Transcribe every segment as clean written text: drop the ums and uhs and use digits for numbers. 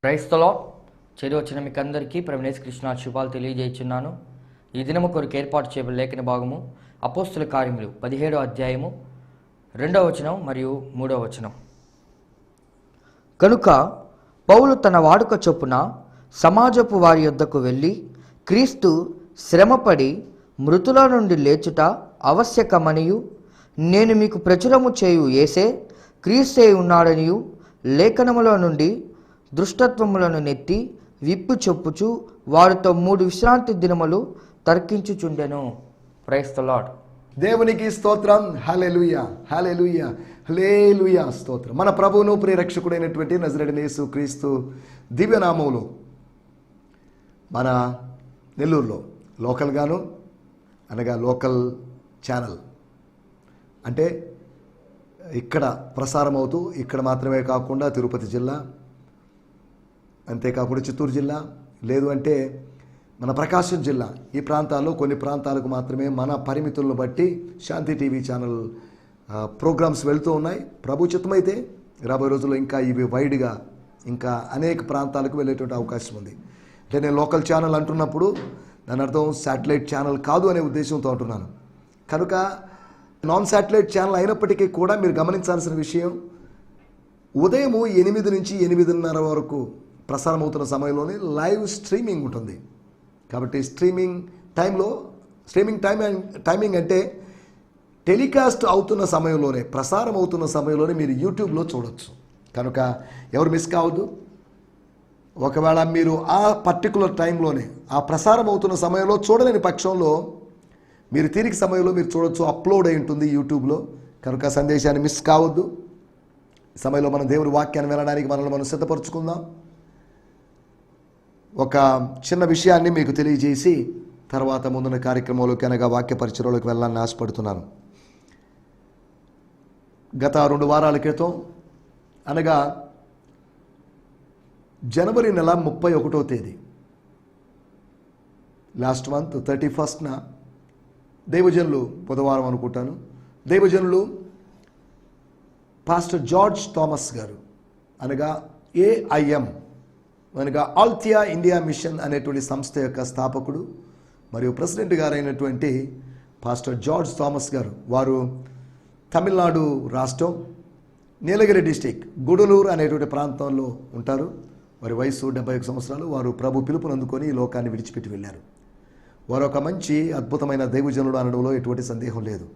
క్రైస్తలో చేరి వచ్చిన మీకు అందరికీ ప్రభునేసు కృష్ణ శుభాలు తెలియజేస్తున్నాను. ఈ దినము కొరకు ఏర్పాటు చేయబడిన లేఖన భాగము అపోస్తుల కార్యములు 17వ అధ్యాయము 2వ వచనం మరియు 3వ వచనం. కనుక పౌలు తన వాడుక చొప్పున సమాజపు వారి యొద్దకు వెళ్ళి, క్రీస్తు శ్రమపడి మృతుల నుండి లేచుట ఆవశ్యకమనియు, నేను మీకు ప్రచురము చేయు యేసే క్రీస్తే ఉన్నాడనియు లేఖనముల నుండి దృష్టత్వములను నెత్తి విప్పు చెప్పుచు వారితో 3 విశ్రాంతి దినములు తర్కించుచుండెను. Praise the lord. దేవునికి స్తోత్రం. హల్లెలూయా, హల్లెలూయా, హల్లెలూయా. స్తోత్రం. మన ప్రభువును ప్రియరక్షకుడైనటువంటి నజరేయుడైన యేసు క్రీస్తు దివ్యనామములో మన నెల్లూరులో లోకల్గాను అనగా లోకల్ ఛానల్ అంటే ఇక్కడ ప్రసారం అవుతూ ఇక్కడ మాత్రమే కాకుండా తిరుపతి జిల్లా, అంతేకాకుండా చిత్తూరు జిల్లా, లేదు అంటే మన ప్రకాశం జిల్లా, ఈ ప్రాంతాల్లో కొన్ని ప్రాంతాలకు మాత్రమే మన పరిమితులను బట్టి శాంతి టీవీ ఛానల్ ప్రోగ్రామ్స్ వెళ్తూ ఉన్నాయి. ప్రభు చిత్తమైతే రాబోయే రోజుల్లో ఇంకా ఇవి వైడ్గా ఇంకా అనేక ప్రాంతాలకు వెళ్ళేటువంటి అవకాశం ఉంది. అంటే నేను లోకల్ ఛానల్ అంటున్నప్పుడు దాని అర్థం శాటిలైట్ ఛానల్ కాదు అనే ఉద్దేశంతో అంటున్నాను. కనుక నాన్ శాటిలైట్ ఛానల్ అయినప్పటికీ కూడా మీరు గమనించాల్సిన విషయం, ఉదయం 8 నుంచి 8:30 వరకు ప్రసారం అవుతున్న సమయంలోనే లైవ్ స్ట్రీమింగ్ ఉంటుంది. కాబట్టి స్ట్రీమింగ్ టైమింగ్ అంటే టెలికాస్ట్ అవుతున్న సమయంలోనే, ప్రసారం అవుతున్న సమయంలోనే మీరు యూట్యూబ్లో చూడవచ్చు. కనుక ఎవరు మిస్ కావద్దు. ఒకవేళ మీరు ఆ పర్టికులర్ టైంలోనే ఆ ప్రసారం అవుతున్న సమయంలో చూడలేని పక్షంలో మీరు తీరిక సమయంలో మీరు చూడవచ్చు, అప్లోడ్ అయి ఉంటుంది యూట్యూబ్లో. కనుక సందేశాన్ని మిస్ కావద్దు. ఈ సమయంలో మనం దేవుని వాక్యాన్ని వినడానికి మనల్ని మనం సిద్ధపరచుకుందాం. ఒక చిన్న విషయాన్ని మీకు తెలియజేసి తర్వాత ముందున్న కార్యక్రమంలోకి అనగా వాక్య పరిచయంలోకి వెళ్ళాలని ఆశపడుతున్నాను. గత 2 వారాల క్రితం అనగా జనవరి నెల 31వ తేదీ లాస్ట్ మంత్ 31st దైవజనులు, బుధవారం అనుకుంటాను, దైవజనులు పాస్టర్ జార్జ్ థామస్ గారు అనగా AIM అనగా ఆల్థియా ఇండియా మిషన్ అనేటువంటి సంస్థ యొక్క స్థాపకుడు మరియు ప్రెసిడెంట్ గారైనటువంటి పాస్టర్ జార్జ్ థామస్ గారు, వారు తమిళనాడు రాష్ట్రం నీలగిరి డిస్టిక్ గుడలూరు అనేటువంటి ప్రాంతంలో ఉంటారు. వారి వయసు 71 సంవత్సరాలు. వారు ప్రభు పిలుపుని అందుకొని ఈ లోకాన్ని విడిచిపెట్టి వెళ్ళారు. వారు ఒక మంచి అద్భుతమైన దైవజనుడు అనడంలో ఎటువంటి సందేహం లేదు.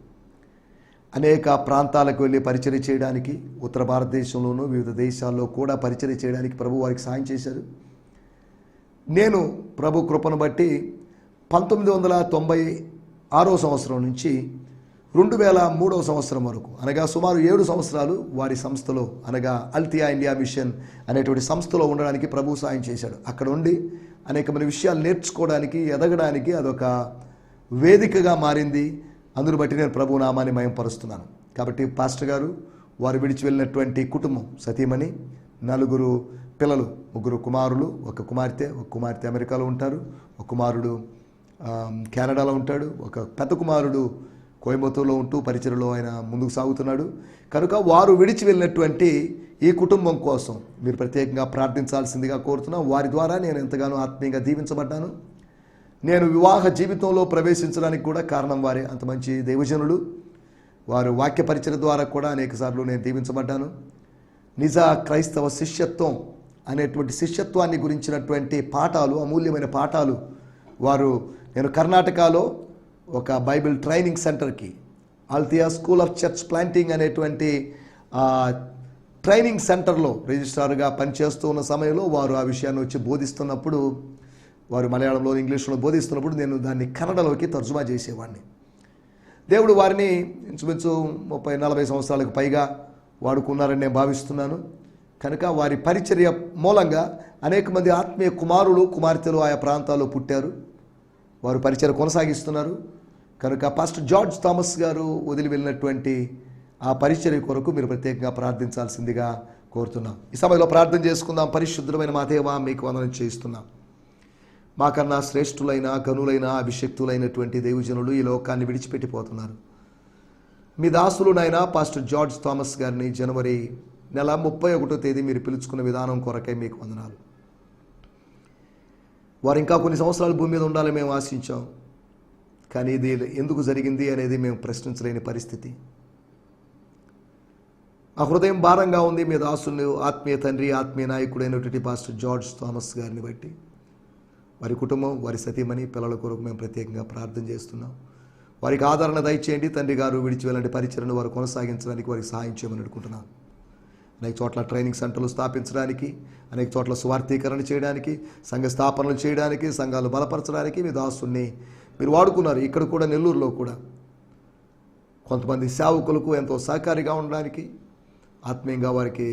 అనేక ప్రాంతాలకు వెళ్ళి పరిచర్య చేయడానికి, ఉత్తర భారతదేశంలోనూ వివిధ దేశాల్లో కూడా పరిచర్య చేయడానికి ప్రభు వారికి సాయం చేశారు. నేను ప్రభు కృపను బట్టి 1996వ సంవత్సరం నుంచి 2003వ సంవత్సరం వరకు అనగా సుమారు 7 సంవత్సరాలు వారి సంస్థలో అనగా ఆల్థియా ఇండియా మిషన్ అనేటువంటి సంస్థలో ఉండడానికి ప్రభు సాయం చేశాడు. అక్కడ ఉండి అనేకమైన విషయాలు నేర్చుకోవడానికి, ఎదగడానికి అదొక వేదికగా మారింది. అందును బట్టి నేను ప్రభు నామాన్ని మహిమపరుస్తున్నాను. కాబట్టి పాస్టర్ గారు, వారు విడిచి వెళ్ళినటువంటి కుటుంబం, సతీమణి, 4 పిల్లలు, 3 కుమారులు, 1 కుమార్తె. 1 కుమార్తె అమెరికాలో ఉంటారు, 1 కుమారుడు కెనడాలో ఉంటాడు, 1 పెద్ద కుమారుడు కోయంబత్తూరులో ఉంటూ పరిచర్యలో ఆయన ముందుకు సాగుతున్నాడు. కనుక వారు విడిచి వెళ్ళినటువంటి ఈ కుటుంబం కోసం మీరు ప్రత్యేకంగా ప్రార్థించాల్సిందిగా కోరుతున్నాం. వారి ద్వారా నేను ఎంతగానో ఆత్మీయంగా దీవించబడ్డాను. నేను వివాహ జీవితంలో ప్రవేశించడానికి కూడా కారణం వారే. అంత మంచి దైవజనులు. వారు వాక్య పరిచర్య ద్వారా కూడా అనేకసార్లు నేను దీవించబడ్డాను. నిజ క్రైస్తవ శిష్యత్వం అనేటువంటి శిష్యత్వాన్ని గురించినటువంటి పాఠాలు, అమూల్యమైన పాఠాలు నేను కర్ణాటకలో ఒక బైబిల్ ట్రైనింగ్ సెంటర్కి, ఆల్థియా స్కూల్ ఆఫ్ చర్చ్ ప్లాంటింగ్ అనేటువంటి ట్రైనింగ్ సెంటర్లో రిజిస్ట్రార్గా పనిచేస్తూ ఉన్న సమయంలో వారు ఆ విషయాన్ని వచ్చి బోధిస్తున్నప్పుడు, వారు మలయాళంలో, ఇంగ్లీష్లో బోధిస్తున్నప్పుడు నేను దాన్ని కన్నడలోకి తర్జుమా చేసేవాడిని. దేవుడు వారిని ఇంచుమించు 30-40 సంవత్సరాలకు పైగా వాడుకున్నారని నేను భావిస్తున్నాను. కనుక వారి పరిచర్య మూలంగా అనేక మంది ఆత్మీయ కుమారులు, కుమార్తెలు ఆయా ప్రాంతాల్లో పుట్టారు. వారు పరిచర్య కొనసాగిస్తున్నారు. కనుక పాస్టర్ జార్జ్ థామస్ గారు వదిలి వెళ్ళినటువంటి ఆ పరిచర్య కొరకు మీరు ప్రత్యేకంగా ప్రార్థించాల్సిందిగా కోరుతున్నాం. ఈ సమయంలో ప్రార్థన చేసుకుందాం. పరిశుద్ధమైన మా దేవా, మీకు వందనం చేస్తున్నాం. మాకన్నా శ్రేష్ఠులైన, గనులైన, అభిషక్తులైనటువంటి దైవజనులు ఈ లోకాన్ని విడిచిపెట్టిపోతున్నారు. మీ దాసులు నాయన పాస్టర్ జార్జ్ థామస్ గారిని జనవరి నెల 31వ తేదీ మీరు పిలుచుకున్న విధానం కొరకై మీకు వందనాలు. వారు ఇంకా కొన్ని సంవత్సరాలు భూమి మీద ఉండాలని మేము ఆశించాం, కానీ ఇది ఎందుకు జరిగింది అనేది మేము ప్రశ్నించలేని పరిస్థితి. ఆ హృదయం భారంగా ఉంది మీ దాసుని ఆత్మీయ తండ్రి, ఆత్మీయ నాయకుడైనటువంటి పాస్టర్ జార్జ్ థామస్ గారిని బట్టి. వారి కుటుంబం, వారి సతీమణి, పిల్లల కొరకు మేము ప్రత్యేకంగా ప్రార్థన చేస్తున్నాం. వారికి ఆదరణ దయచేయండి. తండ్రి గారు విడిచి వెళ్ళండి పరిచయను వారు కొనసాగించడానికి వారికి సహాయం చేయమని అడుగుతున్నాను. అనేక చోట్ల ట్రైనింగ్ సెంటర్లు స్థాపించడానికి, అనేక చోట్ల స్వార్థీకరణ చేయడానికి, సంఘ స్థాపనలు చేయడానికి, సంఘాలు బలపరచడానికి మీ దాసుని మీరు వాడుకున్నారు. ఇక్కడ కూడా నెల్లూరులో కూడా కొంతమంది సేవకులకు ఎంతో సహకారిగా ఉండడానికి, ఆత్మీయంగా వారికి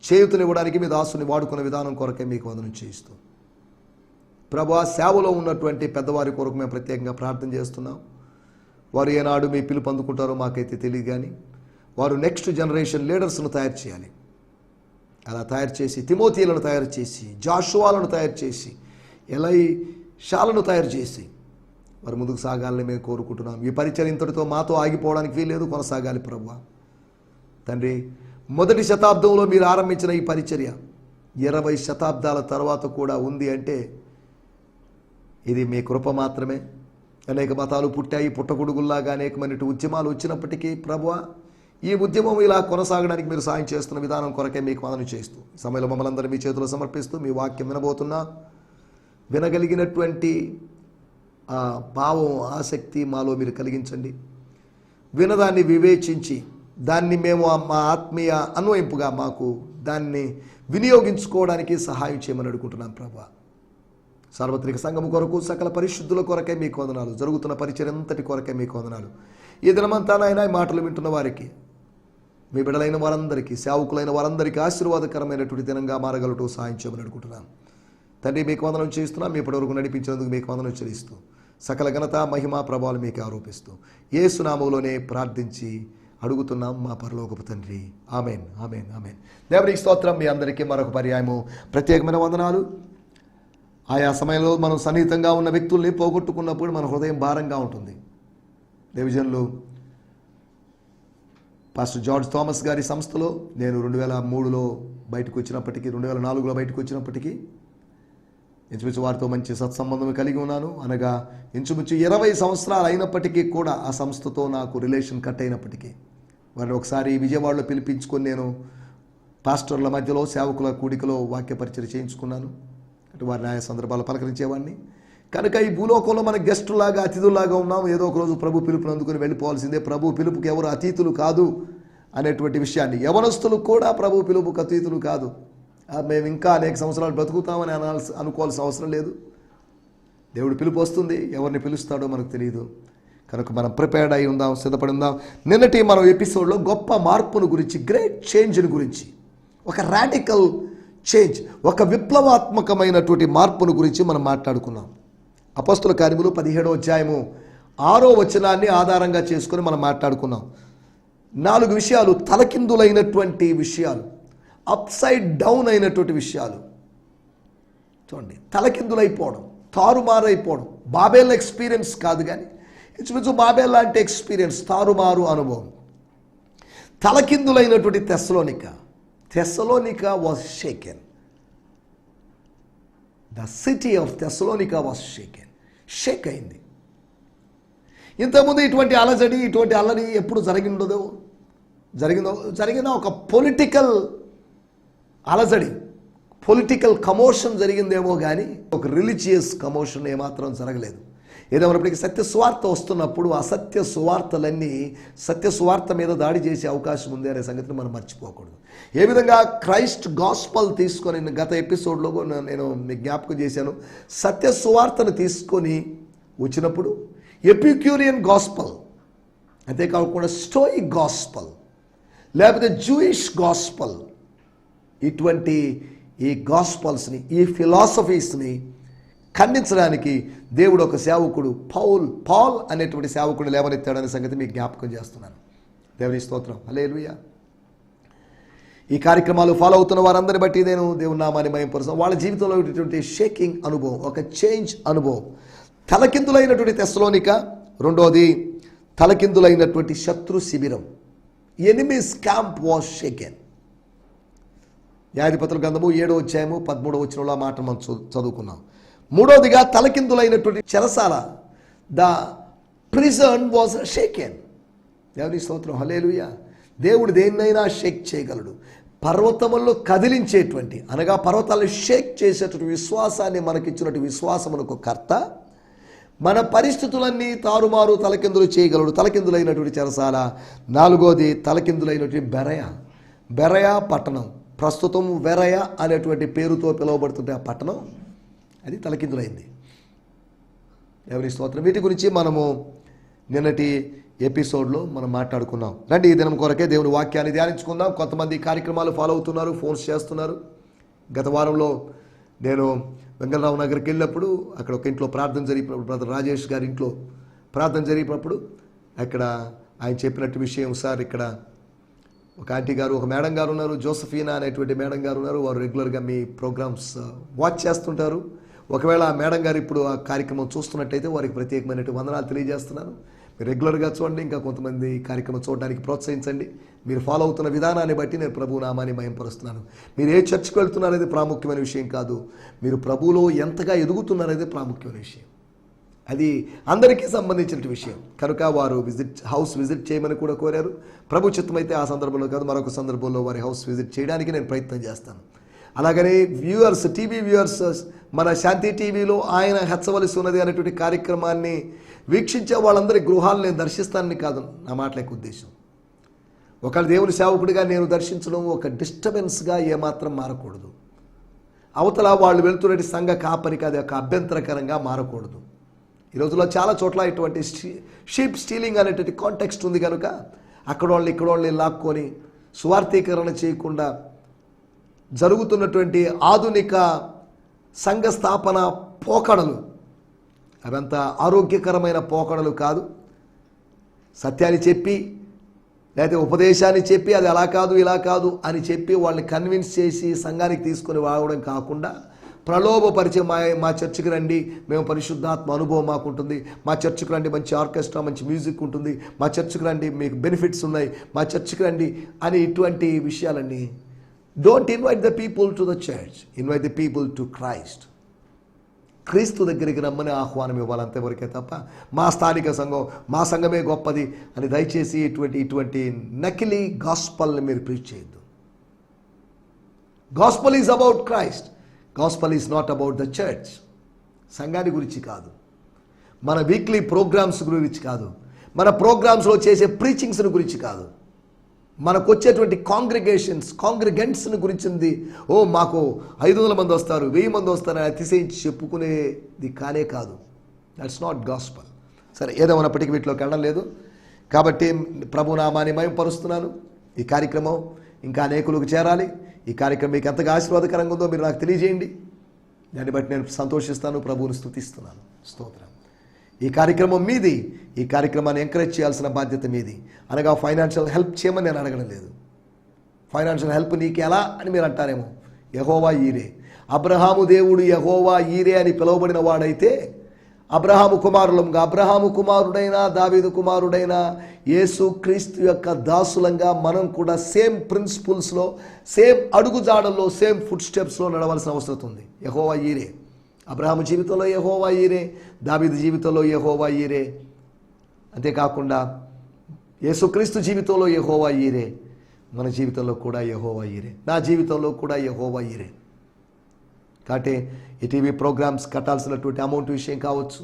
చేయూతనివ్వడానికి మీ దాసుని వాడుకున్న విధానం కొరకే మీకు వందనం చేయిస్తూ, ప్రభువా సేవలో ఉన్నటువంటి పెద్దవారి కొరకు మేము ప్రత్యేకంగా ప్రార్థన చేస్తున్నాం. వారు ఏనాడు మీ పిలుపు అందుకుంటారో మాకైతే తెలియదు, కానీ వారు నెక్స్ట్ జనరేషన్ లీడర్స్ను తయారు చేయాలి. అలా తయారు చేసి తిమోతీలను తయారు చేసి, జాషువాలను తయారు చేసి, ఎలైషాలను తయారు చేసి వారు ముందుకు సాగాలని మేము కోరుకుంటున్నాం. ఈ పరిచయం ఇంతటితో మాతో ఆగిపోవడానికి వీల్లేదు, కొనసాగాలి ప్రభువా. తండ్రి, మొదటి శతాబ్దంలో మీరు ఆరంభించిన ఈ పరిచర్య 20 శతాబ్దాల తర్వాత కూడా ఉంది అంటే ఇది మీ కృప మాత్రమే. అనేక మతాలు పుట్టాయి, పుట్టగొడుగుల్లాగా అనేకమైన ఉద్యమాలు వచ్చినప్పటికీ ప్రభువా, ఈ ఉద్యమం ఇలా కొనసాగడానికి మీరు సాయం చేస్తున్న విధానం కొరకే మీకు వందనం చేస్తూ, ఈ సమయంలో మమ్మల్ని అందరూ మీ చేతిలో సమర్పిస్తూ, మీ వాక్యం వినబోతున్నా వినగలిగినటువంటి ఆ భావం, ఆసక్తి మాలో మీరు కలిగించండి. వినదాన్ని వివేచించి దాన్ని మేము మా ఆత్మీయ అన్వయింపుగా మాకు దాన్ని వినియోగించుకోవడానికి సహాయం చేయమని అడుగుకుంటున్నాం ప్రభువా. సార్వత్రిక సంఘం కొరకు, సకల పరిశుద్ధుల కొరకే మీకు వందనాలు. జరుగుతున్న పరిచయం అంతటి కొరకే మీకు వందనాలు. ఈ దినమంతా నాయన ఈ మాటలు వింటున్న వారికి, మీ బిడ్డలైన వారందరికీ, సేవకులైన వారందరికీ ఆశీర్వాదకరమైనటువంటి దినంగా మారగలటూ సహాయం చేయమని అడుగుతున్నాను. తండ్రి, మీకు వందనం చేస్తున్నాం. మీ ఇప్పటివరకు నడిపించినందుకు మీకు వందనం చెల్లిస్తూ, సకల ఘనత, మహిమ, ప్రభావాలు మీకు ఆరోపిస్తూ యేసు నామములోనే ప్రార్థించి అడుగుతున్నాం మా పరలోకపు తండ్రి. Amen, amen, amen. దేవునికి స్తోత్రం. మీ అందరికీ మరొక పర్యాయము ప్రత్యేకమైన వందనాలు. ఆయా సమయంలో మనం సన్నిహితంగా ఉన్న వ్యక్తుల్ని పోగొట్టుకున్నప్పుడు మన హృదయం భారంగా ఉంటుంది. డివిజన్లో పాస్టర్ జార్జ్ థామస్ గారి సంస్థలో నేను 2003లో బయటకు వచ్చినప్పటికీ, 2004లో బయటకు వచ్చినప్పటికీ ఇంచుమించు వారితో మంచి సత్సంబంధం కలిగి ఉన్నాను. అనగా ఇంచుమించు 20 సంవత్సరాలు అయినప్పటికీ కూడా ఆ సంస్థతో నాకు రిలేషన్ కట్ అయినప్పటికీ వారిని ఒకసారి విజయవాడలో పిలిపించుకొని నేను పాస్టర్ల మధ్యలో సేవకుల కూడికలో వాక్య పరిచయం చేయించుకున్నాను. అటు వారిని ఆయా సందర్భాలు పలకరించేవాడిని. కనుక ఈ భూలోకంలో మన గెస్టులాగా, అతిథుల్లాగా ఉన్నాం. ఏదో ఒక రోజు ప్రభు పిలుపుని అందుకుని వెళ్ళిపోవాల్సిందే. ప్రభు పిలుపుకి ఎవరు అతీతులు కాదు అనేటువంటి విషయాన్ని, యవనస్తులు కూడా ప్రభు పిలుపుకి అతీతులు కాదు. మేము ఇంకా అనేక సంవత్సరాలు బ్రతుకుతామని అనుకోవాల్సిన అవసరం లేదు. దేవుడు పిలుపు వస్తుంది, ఎవరిని పిలుస్తాడో మనకు తెలియదు. కనుక మనం ప్రిపేర్డ్ అయి ఉందాం, సిద్ధపడి ఉందాం. నిన్నటి మనం ఎపిసోడ్లో గొప్ప మార్పును గురించి, గ్రేట్ చేంజ్ని గురించి, ఒక రాడికల్ చేంజ్, ఒక విప్లవాత్మకమైనటువంటి మార్పును గురించి మనం మాట్లాడుకున్నాం. అపొస్తలుల కార్యములు 17వ అధ్యాయము 6వ వచనాన్ని ఆధారంగా చేసుకొని మనం మాట్లాడుకున్నాం. 4 విషయాలు, తలకిందులైనటువంటి విషయాలు, అప్సైడ్ డౌన్ అయినటువంటి విషయాలు. చూడండి, తలకిందులైపోవడం, తారుమారైపోవడం. బాబేల్ ఎక్స్పీరియన్స్ కాదు, కానీ ఇంచుమించు బాబేల్ లాంటి ఎక్స్పీరియన్స్, తారుమారు అనుభవం. తలకిందులైనటువంటి Thessalonica was shaken. The city of Thessalonica was shaken. Sheikh అయింది. ఇంతకుముందు ఇటువంటి అలజడి, ఇటువంటి అల్లరి ఎప్పుడు జరిగిన ఒక పొలిటికల్ అలజడి, పొలిటికల్ కమోషన్ జరిగిందేమో కానీ ఒక రిలీజియస్ కమోషన్ ఏమాత్రం జరగలేదు. ఏదేమైనప్పటికీ సత్య సువార్త వస్తున్నప్పుడు అసత్య సువార్తలన్నీ సత్య సువార్త మీద దాడి చేసే అవకాశం ఉంది అనే సంగతిని మనం మర్చిపోకూడదు. ఏ విధంగా క్రైస్ట్ గాస్పల్ తీసుకొని, గత ఎపిసోడ్లో నేను మీకు జ్ఞాపకం చేశాను, సత్య సువార్తను తీసుకొని వచ్చినప్పుడు ఎపిక్యూరియన్ గాస్పల్, అంతేకాకుండా స్టోయిక్ గాస్పల్, లేకపోతే జూయిష్ గాస్పల్, ఇటువంటి ఈ గాస్పల్స్ని, ఈ ఫిలాసఫీస్ని ఖండించడానికి దేవుడు ఒక సేవకుడు పాల్ అనేటువంటి సేవకుడు లేవనెత్తాడనే సంగతి మీకు జ్ఞాపకం చేస్తున్నాను. దేవుని స్తోత్రం, హల్లెలూయా. ఈ కార్యక్రమాలు ఫాలో అవుతున్న వారందరిని బట్టి నేను దేవుని నామాన్ని మహిమపరుస్తాను. వాళ్ళ జీవితంలో ఇటువంటి షేకింగ్ అనుభవం, ఒక చేంజ్ అనుభవం. తలకిందులైనటువంటి తెస్సలోనిక, రెండోది తలకిందులైనటువంటి శత్రు శిబిరం. Enemies camp was షేకెన్. న్యాయాధిపతుల గ్రంథము 7వ అధ్యాయము 13వ వచనంలో ఆ మాట మనం చదువుకున్నాం. మూడవదిగా తలకిందులైనటువంటి చెరసాల, ద ప్రిజన్ వాజ్ షేకెన్. దేవుని స్తోత్రం, హల్లెలూయా. దేవుడు దేన్నైనా షేక్ చేయగలడు. పర్వతముల్లో కదిలించేటువంటి, అనగా పర్వతాలను షేక్ చేసేటువంటి విశ్వాసాన్ని మనకిచ్చినటువంటి విశ్వాసమునకు కర్త, మన పరిస్థితులన్నీ తారుమారు తలకిందులు చేయగలడు. తలకిందులైనటువంటి చెరసాల. నాలుగోది తలకిందులైనటువంటి బెరయ పట్టణం. ప్రస్తుతం వెరయ అనేటువంటి పేరుతో పిలువబడుతుంటే ఆ పట్టణం అది తలకిందులైంది. ఎవరి స్తోత్రం. వీటి గురించి మనము నిన్నటి ఎపిసోడ్లో మనం మాట్లాడుకున్నాం. రండి ఈ దినం కొరకే దేవుని వాక్యాన్ని ధ్యానించుకుందాం. కొంతమంది కార్యక్రమాలు ఫాలో అవుతున్నారు, ఫోన్స్ చేస్తున్నారు. గత వారంలో నేను వెంగళరావు నగర్కి వెళ్ళినప్పుడు అక్కడ ఒక ఇంట్లో ప్రార్థన జరిగినప్పుడు, బ్రదర్ రాజేష్ గారి ఇంట్లో ప్రార్థన జరిగినప్పుడు అక్కడ ఆయన చెప్పినట్టు విషయం, సార్ ఇక్కడ ఒక ఆంటీ గారు, ఒక మేడం గారు ఉన్నారు, జోసఫీనా అనేటువంటి మేడం గారు ఉన్నారు. వారు రెగ్యులర్గా మీ ప్రోగ్రామ్స్ వాచ్ చేస్తుంటారు. ఒకవేళ ఆ మేడం గారు ఇప్పుడు ఆ కార్యక్రమం చూస్తున్నట్టయితే వారికి ప్రత్యేకమైనటువంటి వందనాలు తెలియజేస్తున్నాను. మీరు రెగ్యులర్గా చూడండి, ఇంకా కొంతమంది కార్యక్రమం చూడడానికి ప్రోత్సహించండి. మీరు ఫాలో అవుతున్న విధానాన్ని బట్టి నేను ప్రభు నామాన్ని మహిమపరుస్తున్నాను. మీరు ఏ చర్చ్కి వెళ్తున్నారనేది ప్రాముఖ్యమైన విషయం కాదు, మీరు ప్రభువులో ఎంతగా ఎదుగుతున్నారనేది ప్రాముఖ్యమైన విషయం. అది అందరికీ సంబంధించిన విషయం కనుక వారు హౌస్ విజిట్ చేయమని కూడా కోరారు. ప్రభు చిత్తమైతే ఆ సందర్భంలో కాదు, మరొక సందర్భంలో వారి హౌస్ విజిట్ చేయడానికి నేను ప్రయత్నం చేస్తాను. అలాగనే వ్యూవర్స్, టీవీ వ్యూవర్స్, మన శాంతి టీవీలో ఆయన హెచ్చవలసి ఉన్నది అనేటువంటి కార్యక్రమాన్ని వీక్షించే వాళ్ళందరి గృహాలు నేను దర్శిస్తానని కాదు నా మాటలేక ఉద్దేశం. ఒకళ్ళ దేవుని సేవకుడిగా నేను దర్శించడం ఒక డిస్టర్బెన్స్గా ఏమాత్రం మారకూడదు. అవతల వాళ్ళు వెళ్తున్నటువంటి సంఘ కాపరికి అది ఒక అభ్యంతరకరంగా మారకూడదు. ఈ రోజుల్లో చాలా చోట్ల ఇటువంటి షీప్ స్టీలింగ్ అనేటువంటి కాంటెక్స్ట్ ఉంది కనుక అక్కడ వాళ్ళని లాక్కొని సువార్థీకరణ చేయకుండా జరుగుతున్నటువంటి ఆధునిక సంఘ స్థాపన పోకడలు అవంత ఆరోగ్యకరమైన పోకడలు కాదు. సత్యాన్ని చెప్పి లేకపోతే ఉపదేశాన్ని చెప్పి అది అలా కాదు ఇలా కాదు అని చెప్పి వాళ్ళని కన్విన్స్ చేసి సంఘానికి తీసుకొని వాడడం కాకుండా ప్రలోభపరిచే మా చర్చికి రండి, మేము పరిశుద్ధాత్మ అనుభవం మాకు ఉంటుంది, మా చర్చికి రండి, మంచి ఆర్కెస్ట్రా మంచి మ్యూజిక్ ఉంటుంది, మా చర్చికి రండి, మీకు బెనిఫిట్స్ ఉన్నాయి, మా చర్చికి రండి అని ఇటువంటి విషయాలన్నీ. Don't invite the people to the church, invite the people to Christ. క్రీస్తు దగ్గరికి రమ్మని ఆహ్వానం ఇవ్వాలంతవరకే తప్ప మా స్థానిక సంఘం, మా సంఘమే గొప్పది అని దయచేసి ఇటువంటి నకిలీ గాస్పల్ని మీరు ప్రీచ్ చేయొద్దు. Gospel is about Christ, gospel is not about the church. సంఘాన్ని గురించి కాదు, మన వీక్లీ ప్రోగ్రామ్స్ గురించి కాదు, మన ప్రోగ్రామ్స్లో చేసే ప్రీచింగ్స్ని గురించి కాదు, మనకు వచ్చేటువంటి కాంగ్రిగెంట్స్ని గురించింది. మాకు 500 మంది వస్తారు, 1000 మంది వస్తారని అతిశయించి చెప్పుకునేది కానే కాదు. That's not gospel. సరే, ఏదేమన్నప్పటికీ వీటిలోకి వెళ్ళడం లేదు కాబట్టి ప్రభు నామాన్ని మహిమపరుస్తున్నాను. ఈ కార్యక్రమం ఇంకా అనేకులకు చేరాలి. ఈ కార్యక్రమం మీకు ఎంతగా ఆశీర్వాదకరంగా ఉందో మీరు నాకు తెలియజేయండి. దాన్ని బట్టి నేను సంతోషిస్తాను, ప్రభువుని స్తుతిస్తున్నాను. స్తోత్రం. ఈ కార్యక్రమం మీది. ఈ కార్యక్రమాన్ని ఎంకరేజ్ చేయాల్సిన బాధ్యత మీది. అనగా ఫైనాన్షియల్ హెల్ప్ చేయమని నేను అడగడం లేదు. ఫైనాన్షియల్ హెల్ప్ నీకు ఎలా అని మీరు అంటారేమో. యెహోవా ఈరే, అబ్రహాము దేవుడు యెహోవా ఈరే అని పిలువబడిన వాడైతే అబ్రహాము కుమారుడైన దావీదు కుమారుడైన యేసు క్రీస్తు యొక్క దాసులంగా మనం కూడా సేమ్ ప్రిన్సిపుల్స్లో, సేమ్ అడుగుజాడల్లో, సేమ్ ఫుట్ స్టెప్స్లో నడవలసిన అవసరం ఉంది. యెహోవా ఈరే. అబ్రహాము జీవితంలో యెహోవా ఈరే, దావీదు జీవితంలో యెహోవా ఈరే. అంతేకాకుండా యేసుక్రీస్తు జీవితంలో యెహోవా ఈరే, మన జీవితంలో కూడా యెహోవా ఈరే, నా జీవితంలో కూడా యెహోవా ఈరే. కాబట్టి ఈ టీవీ ప్రోగ్రామ్స్ కట్టాల్సినటువంటి అమౌంట్ విషయం కావచ్చు,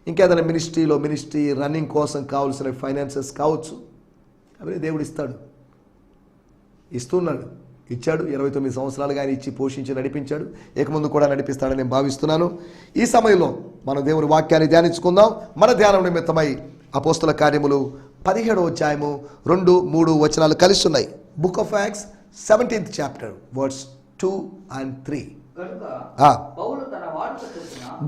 ఇంకేదైనా మినిస్ట్రీ రన్నింగ్ కోసం కావాల్సిన ఫైనాన్సెస్ కావచ్చు, అవన్నీ దేవుడు ఇస్తున్నాడు, ఇచ్చాడు. 29 సంవత్సరాలుగా ఆయన ఇచ్చి పోషించి నడిపించాడు. ముందు కూడా నడిపిస్తాడని నేను భావిస్తున్నాను. ఈ సమయంలో మనం దేవుని వాక్యాన్ని ధ్యానించుకుందాం. మన ధ్యానం నిమిత్తమై అపోస్తల కార్యములు 17వ అధ్యాయము 2-3 వచనాలు కలిసి ఉన్నాయి. Book of acts 17th chapter verse 2 and 3.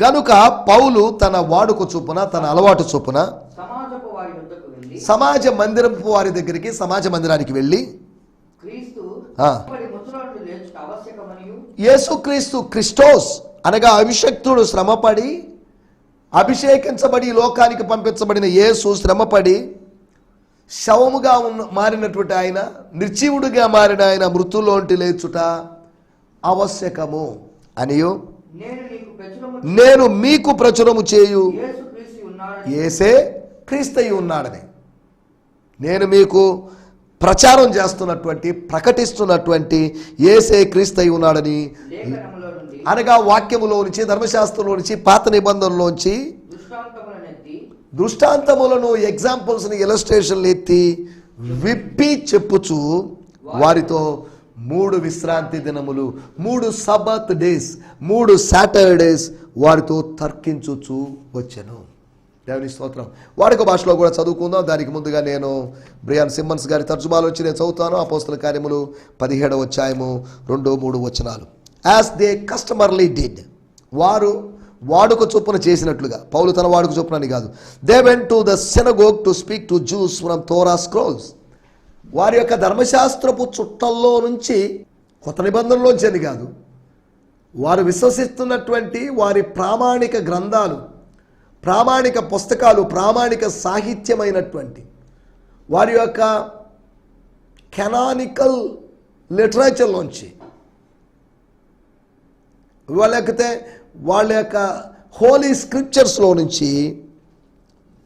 గనుక పౌలు తన వాడుక చొప్పున, తన అలవాటు చొప్పున సమాజ మందిరపు వారి దగ్గరికి, సమాజ మందిరానికి వెళ్ళి యేసుక్రీస్తు క్రిస్టోస్ అనగా అభిషక్తుడు శ్రమపడి, అభిషేకించబడి లోకానికి పంపించబడిన యేసు శ్రమపడి శవముగా మారినటువంటి ఆయన, నిర్జీవుడిగా మారిన ఆయన మృతుల్లోంటి లేచుట ఆవశ్యకము అనియు నేను నీకు ప్రచురము నేను మీకు ప్రచురము చేయు యేసుక్రీస్తు ఉన్నాడని యేసే క్రీస్తయి ఉన్నాడని. నేను మీకు ప్రచారం చేస్తున్నటువంటి ప్రకటిస్తున్నటువంటి యేసే క్రీస్తయి ఉన్నాడని లేఖనములో నుండి అనగా వాక్యములో నుంచి, ధర్మశాస్త్రంలో నుంచి, పాత నిబంధనలోంచి దృష్టాంతములనెత్తి దృష్టాంతములను, ఎగ్జాంపుల్స్ని, ఇలస్ట్రేషన్లు ఎత్తి విప్పి చెప్పుచు వారితో 3 విశ్రాంతి దినములు, 3 సబత్ డేస్, 3 సాటర్డేస్ వారితో తర్కించుచు వచ్చెను. దేవుని స్తోత్రం. వాడుక భాషలో కూడా చదువుకుందాం. దానికి ముందుగా నేను బ్రియాన్ సిమ్మన్స్ గారి తర్జుమాలో వచ్చి నేను చదువుతాను. అపోస్తల కార్యములు 17వ అధ్యాయము 2-3 వచనాలు. యాజ్ దే కస్టమర్లీ డిడ్, వారు వాడుక చొప్పున చేసినట్లుగా, పౌలు తన వాడుక చొప్పున అని కాదు. They went to the synagogue to speak to Jews from Torah scrolls. వారి యొక్క ధర్మశాస్త్రపు చుట్టల్లో నుంచి, కొత్త నిబంధనలోంచి అని కాదు, వారు విశ్వసిస్తున్నటువంటి వారి ప్రామాణిక గ్రంథాలు, ప్రామాణిక పుస్తకాలు, ప్రామాణిక సాహిత్యమైనటువంటి వారి యొక్క కెనానికల్ లిటరేచర్లోంచి, లేకపోతే వాళ్ళ యొక్క హోలీ స్క్రిప్చర్స్లో నుంచి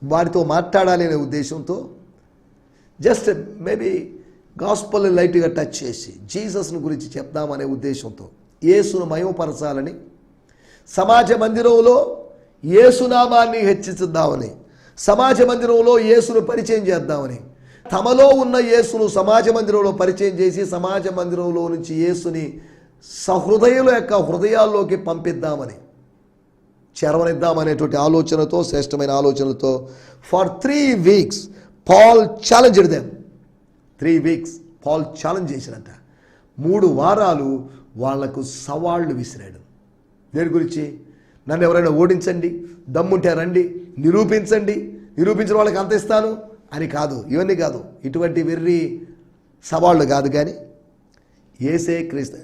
వారితో మాట్లాడాలి అనే ఉద్దేశంతో, జస్ట్ మేబీ గాస్పల్ లైట్గా టచ్ చేసి జీసస్ను గురించి చెప్దామనే ఉద్దేశంతో, యేసును మహిమపరచాలని, సమాజ మందిరంలో యేసునామాన్ని హెచ్చిద్దామని, సమాజ మందిరంలో యేసును పరిచయం చేద్దామని, తమలో ఉన్న యేసును సమాజ మందిరంలో పరిచయం చేసి, సమాజ మందిరంలో నుంచి యేసుని సహృదయుల యొక్క హృదయాల్లోకి పంపిద్దామని, చేరవనిద్దామనేటువంటి ఆలోచనతో, శ్రేష్టమైన ఆలోచనలతో for 3 weeks Paul challenged them. 3 weeks Paul challenge చేసినట్ట. 3 వారాలు వాళ్లకు సవాళ్లు విసిరాడు. దేని గురించి? నన్ను ఎవరైనా ఓడించండి, దమ్ముంటే రండి, నిరూపించండి, నిరూపించిన వాళ్ళకి అంత ఇస్తాను అని కాదు, ఇవన్నీ కాదు, ఇటువంటి వెర్రి సవాళ్ళు కాదు. కానీ యేసే క్రీస్తు.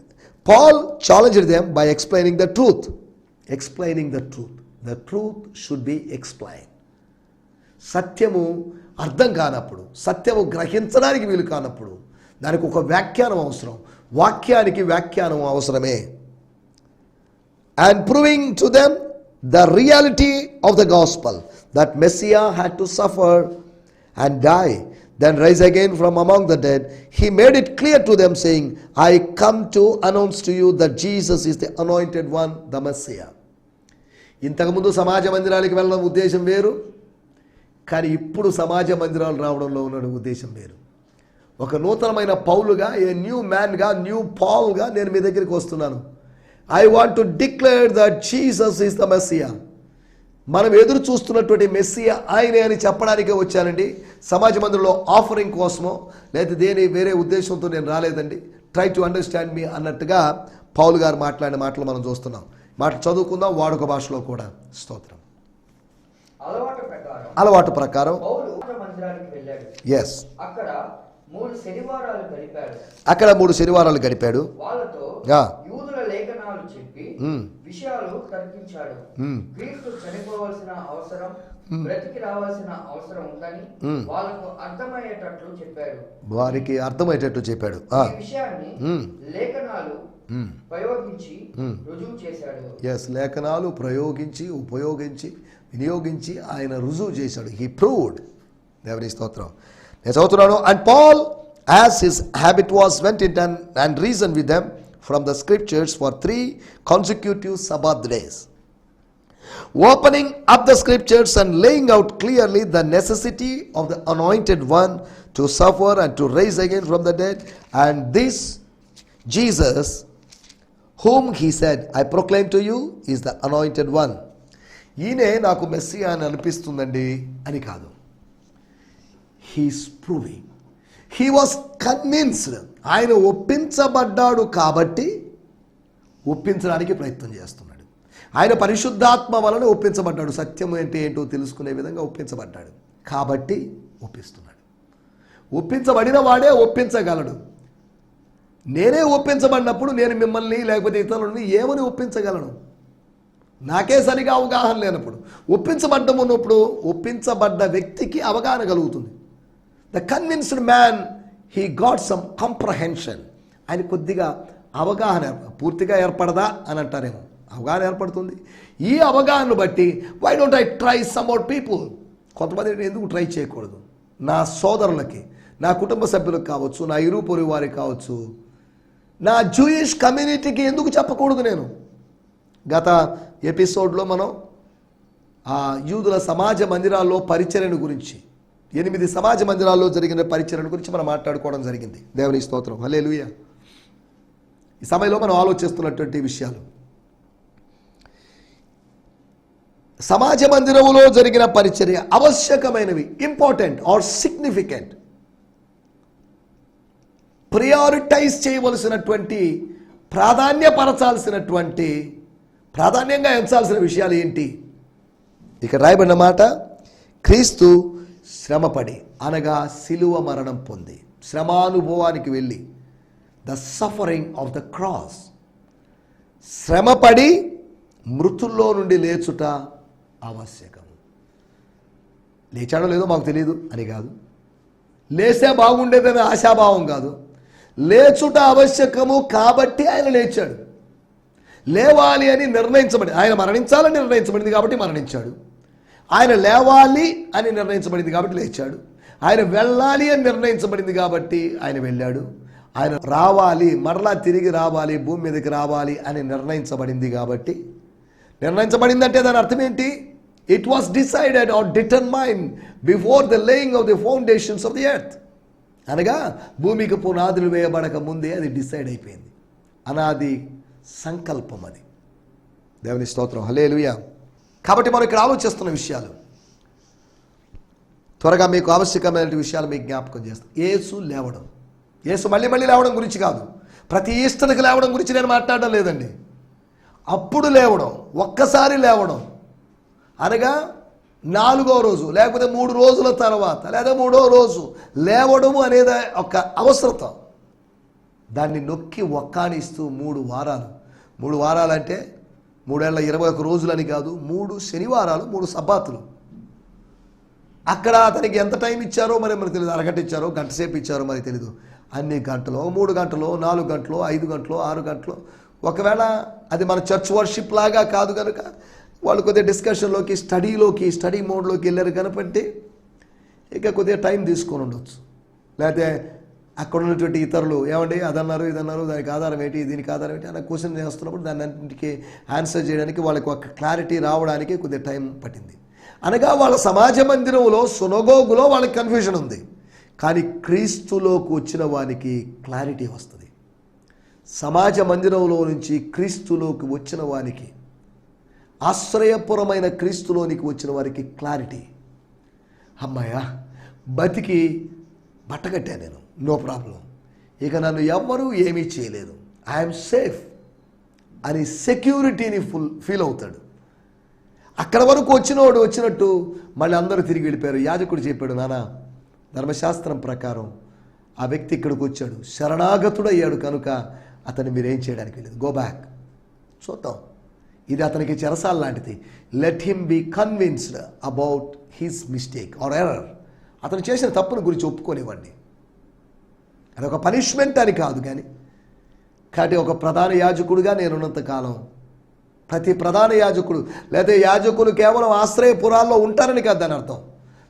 Paul challenged them by explaining the truth. Explaining the truth. The truth should be explain. సత్యము అర్థం కానప్పుడు, సత్యము గ్రహించడానికి వీలు కానప్పుడు దానికి ఒక వ్యాఖ్యానం అవసరం. వాక్యానికి వ్యాఖ్యానం అవసరమే. And proving to them the reality of the gospel, that Messiah had to suffer and die, then rise again from among the dead. He made it clear to them, saying, I come to announce to you that Jesus is the anointed one, the Messiah. ఇంతకుముందు సమాజ మందిరానికి వెళ్ళడం ఉద్దేశం వేరు, కానీ ఇప్పుడు సమాజ మందిరాలు రావడంలో ఉన్న ఉద్దేశం వేరు. ఒక నూతనమైన పౌలుగా, ఏ న్యూ మ్యాన్గా, న్యూ పాల్గా నేను మీ దగ్గరికి వస్తున్నాను. I want to declare that Jesus is the Messiah. మనం ఎదురు చూస్తున్నటువంటి మెస్సియా ఆయనే అని చెప్పడానికే వచ్చానండి. సమాజ మందిరంలో ఆఫరింగ్ కోసమో లేదా దేని వేరే ఉద్దేశంతో నేను రాలేదండి. ట్రై టు అండర్స్టాండ్ మీ అన్నట్టుగా పౌలు గారు మాట్లాడిన మాటలు మనం చూస్తున్నాం. మాట చదువుకుందాం వాడుక భాషలో కూడా. స్తోత్రం. అలవాటు ప్రకారం ఎస్ అక్కడ 3 శనివారాలు గడిపాడు. విషయాలు తర్కించాడు. క్రీస్తు చనిపోవాల్సిన అవసరం, బ్రతికి రావాల్సిన అవసరం ఉందని వాళ్ళకు అర్థమయ్యేటట్లు చెప్పాడు. వారికి అర్థమయ్యేటట్లు చెప్పాడు. ఈ విషయాన్ని లేఖనాలు ప్రయోగించి రుజువు చేశాడు. ఎస్, లేఖనాలు ప్రయోగించి, ఉపయోగించి, వినియోగించి ఆయన రుజువు చేశాడు. He proved. దేవుని స్తోత్రం. నేను చదువుతున్నాను. And Paul as his habit was went in and reasoned with them from the scriptures for 3 consecutive Sabbath days, opening up the scriptures and laying out clearly the necessity of the anointed one to suffer and to rise again from the dead. And this Jesus, whom he said, I proclaim to you, is the anointed one. ఈయనే నాకు Messiah అని అనిపిస్తుందండి అని కాదు. He's proving. He was convinced. ఆయన ఒప్పించబడ్డాడు కాబట్టి ఒప్పించడానికి ప్రయత్నం చేస్తున్నాడు. ఆయన పరిశుద్ధాత్మ వలన ఒప్పించబడ్డాడు. సత్యం అంటే ఏంటో తెలుసుకునే విధంగా ఒప్పించబడ్డాడు కాబట్టి ఒప్పిస్తున్నాడు. ఒప్పించబడిన వాడే ఒప్పించగలడు. నేనే ఒప్పించబడినప్పుడు నేను మిమ్మల్ని లేకపోతే ఇతరులని ఏమని ఒప్పించగలను? నాకే సరిగా అవగాహన లేనప్పుడు. ఒప్పించబడ్డం ఉన్నప్పుడు ఒప్పించబడ్డ వ్యక్తికి అవగాహన కలుగుతుంది. The convinced man, he got some comprehension. ఆయన కొద్దిగా అవగాహన పూర్తిగా ఏర్పడదా అని అంటారేమో, అవగాహన ఏర్పడుతుంది. ఈ అవగాహనను బట్టి why don't I try some more people, కొంతమంది ఎందుకు ట్రై చేయకూడదు, నా సోదరులకి, నా కుటుంబ సభ్యులకు కావచ్చు, నా ఇరుగు పొరుగు వారికి కావచ్చు, నా జూయిష్ కమ్యూనిటీకి ఎందుకు చెప్పకూడదు నేను. గత ఎపిసోడ్లో మనం ఆ యూదుల సమాజ మందిరాల్లో పరిచర్యను గురించి, 8 సమాజ మందిరాల్లో జరిగిన పరిచర్యను గురించి మనం మాట్లాడుకోవడం జరిగింది. దేవుని స్తోత్రం, హల్లెలూయా. ఈ సమయంలో మనం ఆలోచిస్తున్నటువంటి విషయాలు, సమాజ మందిరములో జరిగిన పరిచర్య ఆవశ్యకమైనవి, ఇంపార్టెంట్ ఆర్ సిగ్నిఫికెంట్, ప్రియారిటైజ్ చేయవలసినటువంటి, ప్రాధాన్యపరచాల్సినటువంటి, ప్రాధాన్యంగా ఎంచాల్సిన విషయాలు ఏంటి? ఇక్కడ రాయబడిన మాట, క్రీస్తు శ్రమపడి అనగా సిలువ మరణం పొంది, శ్రమానుభవానికి వెళ్ళి, the suffering of the cross, శ్రమపడి మృతుల్లో నుండి లేచుట ఆవశ్యకము. లేచాడో లేదో మాకు తెలియదు అని కాదు, లేస్తే బాగుండేదని ఆశాభావం కాదు, లేచుట ఆవశ్యకము కాబట్టి ఆయన లేచాడు. లేవాలి అని నిర్ణయించబడి, ఆయన మరణించాలని నిర్ణయించబడింది కాబట్టి మరణించాడు. ఆయన లేవాలి అని నిర్ణయించబడింది కాబట్టి లేచాడు. ఆయన వెళ్ళాలి అని నిర్ణయించబడింది కాబట్టి ఆయన వెళ్ళాడు. ఆయన రావాలి, మరలా తిరిగి రావాలి, భూమి మీదకి రావాలి అని నిర్ణయించబడింది కాబట్టి, నిర్ణయించబడిందంటే దాని అర్థం ఏంటి? It was decided or determined before the laying of the foundations of the earth. అనగా భూమికి పునాదులు వేయబడక ముందే అది డిసైడ్ అయిపోయింది. అనాది సంకల్పం అది. దేవుని స్తోత్రం, హల్లెలూయా. కాబట్టి మనం ఇక్కడ ఆలోచిస్తున్న విషయాలు త్వరగా మీకు ఆవశ్యకమైన విషయాలు మీకు జ్ఞాపకం చేస్తాను. యేసు లేవడం, యేసు మళ్ళీ లేవడం గురించి కాదు, ప్రతి ఈస్టర్కి లేవడం గురించి నేను మాట్లాడడం లేదండి. అప్పుడు లేవడం, ఒక్కసారి లేవడం అనగా 4వ రోజు లేకపోతే 3 రోజుల తర్వాత లేదా 3వ రోజు లేవడము అనేది ఒక అవసరత. దాన్ని నొక్కి ఒక్కానిస్తూ 3 వారాలు, 3 వారాలు అంటే 3 ఏళ్ల 21 రోజులని కాదు, 3 శనివారాలు, 3 సబ్బాతులు. అక్కడ అతనికి ఎంత టైం ఇచ్చారో మరి మనకు తెలియదు, అరగంట ఇచ్చారో, గంట సేపు ఇచ్చారో మరి తెలీదు. అన్ని గంటలు, 3 గంటలు, 4 గంటలు, 5 గంటలు, 6 గంటలు. ఒకవేళ అది మన చర్చ్ వర్షిప్ లాగా కాదు కనుక వాళ్ళు కొద్దిగా డిస్కషన్లోకి, స్టడీ మోడ్లోకి వెళ్ళారు కనుపంటే ఇక కొద్దిగా టైం తీసుకొని ఉండొచ్చు. లేకపోతే అక్కడ ఉన్నటువంటి ఇతరులు ఏమండి అదన్నారు ఇదన్నారు, దానికి ఆధారం ఏంటి, దీనికి ఆధారం ఏంటి అన్న క్వశ్చన్ చేస్తున్నప్పుడు దాన్ని అన్నింటికి ఆన్సర్ చేయడానికి వాళ్ళకి ఒక క్లారిటీ రావడానికి కొద్దిగా టైం పట్టింది. అనగా వాళ్ళ సమాజ మందిరంలో, సునగోగులో వాళ్ళకి కన్ఫ్యూజన్ ఉంది. కానీ క్రీస్తులోకి వచ్చిన వానికి క్లారిటీ వస్తుంది. సమాజ మందిరంలో నుంచి క్రీస్తులోకి వచ్చిన వానికి, ఆశ్రయపురమైన క్రీస్తులోనికి వచ్చిన వారికి క్లారిటీ. అమ్మాయ బతికి బట్టగట్టా నేను, నో ప్రాబ్లం, ఇక నన్ను ఎవ్వరూ ఏమీ చేయలేదు, ఐఎమ్ సేఫ్ అని సెక్యూరిటీని ఫీల్ అవుతాడు. అక్కడ వరకు వచ్చినవాడు వచ్చినట్టు మళ్ళీ అందరూ తిరిగి వెళ్ళిపోయారు. యాజకుడు చెప్పాడు, నానా ధర్మశాస్త్రం ప్రకారం ఆ వ్యక్తి ఇక్కడికి వచ్చాడు, శరణాగతుడయ్యాడు కనుక అతన్ని మీరేం చేయడానికి వెళ్ళదు, గో బ్యాక్. చూద్దాం, ఇది అతనికి చెరసాల లాంటిది. Let him be convinced about his mistake or error. అతను చేసిన తప్పును గురించి ఒప్పుకోనివ్వండి. అదొక పనిష్మెంట్ అని కాదు, కానీ కాబట్టి ఒక ప్రధాన యాజకుడిగా నేనున్నంత కాలం, ప్రతి ప్రధాన యాజకుడు లేదా యాజకులు కేవలం ఆశ్రయపురాల్లో ఉంటారని కాదు దాని అర్థం.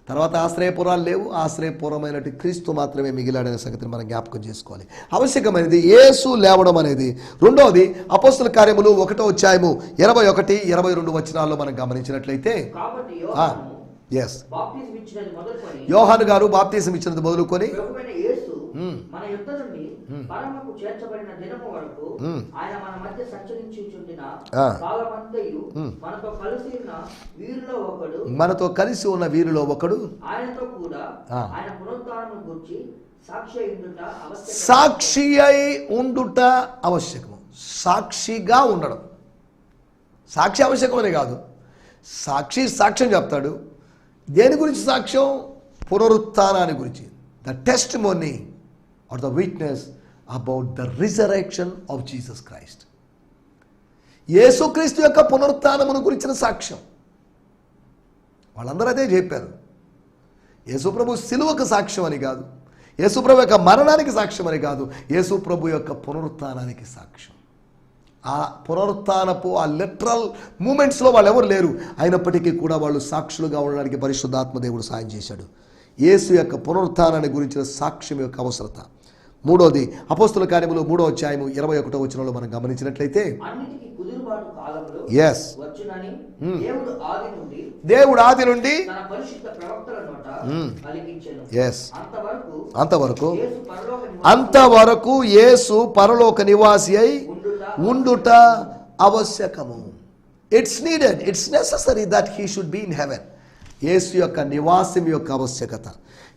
తర్వాత ఆశ్రయపురాలు లేవు, ఆశ్రయపురమైనటువంటి క్రీస్తు మాత్రమే మిగిలాడనే సంగతిని మనం జ్ఞాపకం చేసుకోవాలి. ఆవశ్యకమైనది యేసు లేవడం అనేది. రెండవది అపోస్తల కార్యములు 1వ అధ్యాయము 21, 22 వచనాల్లో మనం గమనించినట్లయితే, యోహాను గారు బాప్తిసం ఇచ్చినది మొదలుకొని మన యుద్ధ నుండి పరమకు చేర్చబడిన దినము వరకు ఆయన మన మధ్య సంచరించుచుండిన కాలమంతయు మనతో కలిసి ఉన్న వీరిలో ఒకడు ఆయనతో కూడా ఆయన పునరుత్థానమును గూర్చి సాక్షి అయి ఉండుట ఆవశ్యకము. సాక్షిగా ఉండడం, సాక్షి ఆవశ్యకమని కాదు, సాక్ష్యం చెప్తాడు. దేని గురించి సాక్ష్యం? పునరుత్థానాన్ని గురించి. The testimony or the witness about the resurrection of Jesus Christ. యేసుక్రీస్తు యొక్క పునరుత్థానమును గురించిన సాక్ష్యం. వాళ్ళందరూ అదే చెప్పారు. యేసుప్రభు సిలువకు సాక్ష్యం అని కాదు, యేసుప్రభు యొక్క మరణానికి సాక్ష్యం అని కాదు, యేసుప్రభు యొక్క పునరుత్థానానికి సాక్ష్యం. ఆ పునరుత్థానపు ఆ లిటరల్ మూమెంట్స్లో వాళ్ళు ఎవరు లేరు. అయినప్పటికీ కూడా వాళ్ళు సాక్షులుగా ఉండడానికి పరిశుద్ధాత్మ దేవుడు సాయం చేశాడు. యేసు యొక్క పునరుత్థానాన్ని గురించిన సాక్ష్యం యొక్క అవసరత. మూడోది అపోస్తుల కార్యములు 3వ అధ్యాయము 21వ వచనంలో మనం గమనించినట్లయితే, అన్నిటికీ కుదురుబాటు కాలములో yes వచ్చునని దేవుడు ఆది నుండి తన పరిశుద్ధ ప్రవక్తల నోట పలికించెను. yes అంతవరకు అంతవరకు యేసు పరలోక నివాసి అయి ఉండుట ఆవశ్యకము. It's needed, it's necessary that he should be in heaven. యేసు యొక్క నివాసం యొక్క ఆవశ్యకత,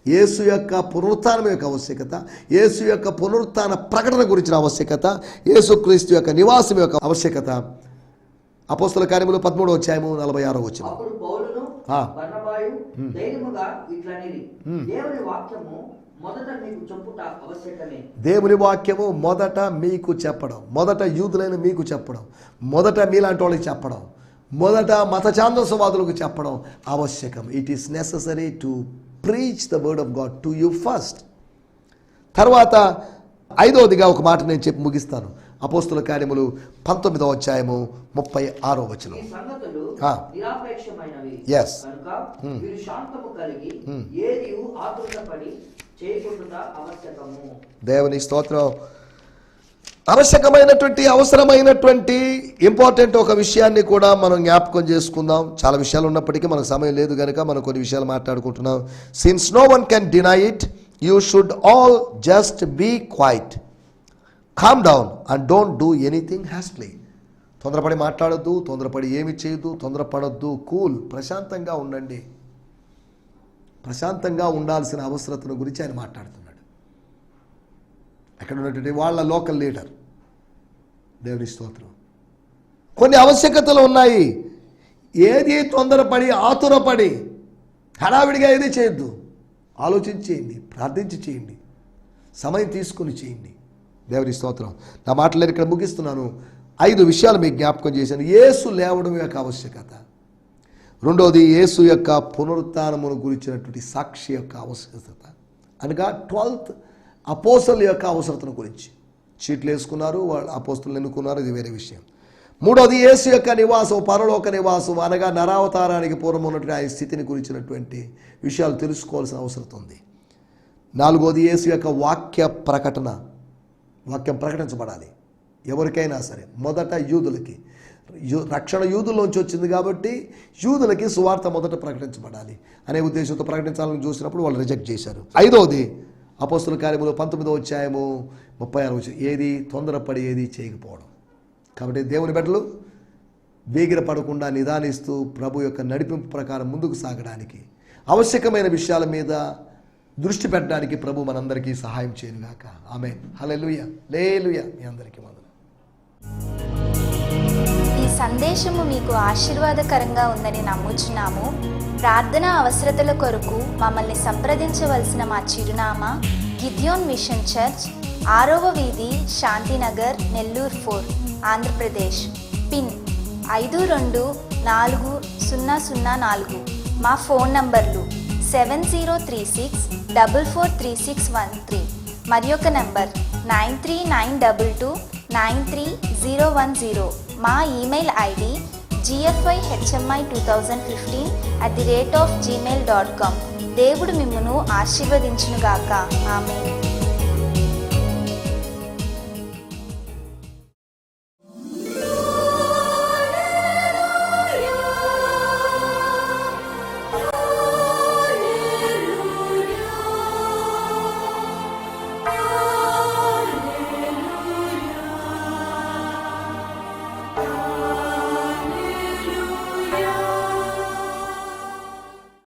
యేసు యొక్క పునరుత్థానం యొక్క ఆవశ్యకత, యేసు యొక్క పునరుత్థాన ప్రకటన గురించిన ఆవశ్యకత, యేసుక్రీస్తు యొక్క నివాసం యొక్క ఆవశ్యకత. అపోస్తల కార్యములు 13వ అధ్యాయము 46వ వచనం. అప్పుడు పౌలును బర్నబాయు ధైర్యముగా ఇట్లనిరి, దేవుని వాక్యము మొదట మీకు చెప్పుట అవశ్యకమే. దేవుని వాక్యము మొదట మీకు చెప్పడం, మొదట యూదులైన మీకు చెప్పడం, మొదట మీలాంటి వాళ్ళకి చెప్పడం, మొదట మత ఛాందసవాదులకు చెప్పడం ఆవశ్యకం. It is necessary to preach the word of God to you first. తర్వాత 5వదిగా ఒక మాట నేను చెప్పి ముగిస్తాను. అపోస్తుల కార్యములు 19వ అధ్యాయము 36వ వచనం. ఈ సంగతులు నిరాపేక్షమైనవి yes కనుక మీరు శాంతము కలిగి ఏదియు ఆతురపడి చేయకుండా అవశ్యకము. దేవుని స్తోత్రం. ఆవశ్యకమైనటువంటి అవసరమైనటువంటి ఇంపార్టెంట్ ఒక విషయాన్ని కూడా మనం జ్ఞాపకం చేసుకుందాం. చాలా విషయాలు ఉన్నప్పటికీ మనకు సమయం లేదు కనుక మనం కొన్ని విషయాలు మాట్లాడుకుంటున్నాం. Since no one can deny it, you should all just be quiet, calm down and don't do anything hastily. తొందరపడి మాట్లాడొద్దు, తొందరపడి ఏమి చేయొద్దు, తొందరపడొద్దు, కూల్, ప్రశాంతంగా ఉండండి. ప్రశాంతంగా ఉండాల్సిన అవసరతను గురించి ఆయన మాట్లాడుతున్నాడు. అక్కడ ఉన్నటువంటి వాళ్ళ లోకల్ లీడర్. దేవుని స్తోత్రం. కొన్ని ఆవశ్యకతలు ఉన్నాయి. ఏది తొందరపడి ఆతురపడి హడావిడిగా ఏది చేయొద్దు. ఆలోచించి చేయండి, ప్రార్థించి చేయండి, సమయం తీసుకుని చేయండి. దేవుని స్తోత్రం. నా మాటలు ఇక్కడ ముగిస్తున్నాను. 5 విషయాలు మీకు జ్ఞాపకం చేశాను. యేసు లేవడం యొక్క ఆవశ్యకత. రెండవది యేసు యొక్క పునరుత్థానమును గురించినటువంటి సాక్షి యొక్క ఆవశ్యకత. అనగా 12th అపోస్తల యొక్క అవసరతను గురించి. చీట్లు వేసుకున్నారు, వాళ్ళు అపోస్తలను ఎన్నుకున్నారు, ఇది వేరే విషయం. మూడవది యేసు యొక్క నివాసం, పరలోక నివాసం, అనగా నరావతారానికి పూర్వం ఉన్నటువంటి ఆయన స్థితిని గురించినటువంటి విషయాలు తెలుసుకోవాల్సిన అవసరం ఉంది. 4వది యేసు యొక్క వాక్య ప్రకటన. వాక్యం ప్రకటించబడాలి ఎవరికైనా సరే. మొదట యూదులకి, రక్షణ యూదుల్లోంచి వచ్చింది కాబట్టి యూదులకి సువార్త మొదట ప్రకటించబడాలి అనే ఉద్దేశంతో ప్రకటించాలని చూసినప్పుడు వాళ్ళు రిజెక్ట్ చేశారు. 5వది అపోస్తుల కార్యములు 19వ అధ్యాయము 36వ వచనం. ఏది తొందరపడి ఏది చేయకపోవడం. కాబట్టి దేవుని బిడ్డలు వేగిర పడకుండా నిదానిస్తూ ప్రభు యొక్క నడిపింపు ప్రకారం ముందుకు సాగడానికి, ఆవశ్యకమైన విషయాల మీద దృష్టి పెట్టడానికి ప్రభు మనందరికీ సహాయం చేయనుగాక. ఆమేన్. హల్లెలూయా, హల్లెలూయా. మీ అందరికీ వందనాలు. ఈ సందేశము మీకు ఆశీర్వాదకరంగా ఉందని నమ్ముచున్నాము. ప్రార్థన అవసరతల కొరకు మమ్మల్ని సంప్రదించవలసిన మా చిరునామా గిద్యోన్ మిషన్ చర్చ్, 6వ వీధి, శాంతినగర్, నెల్లూరు 4, ఆంధ్రప్రదేశ్. పిన్ 524004. మా ఫోన్ నంబర్లు 7036443613 మరి ఒక నంబర్ 9392293010. మా ఈమెయిల్ ఐడి gfihmi2015@gmail.com. దేవుడు మిమ్మును ఆశీర్వదించునుగాక. ఆమేన్.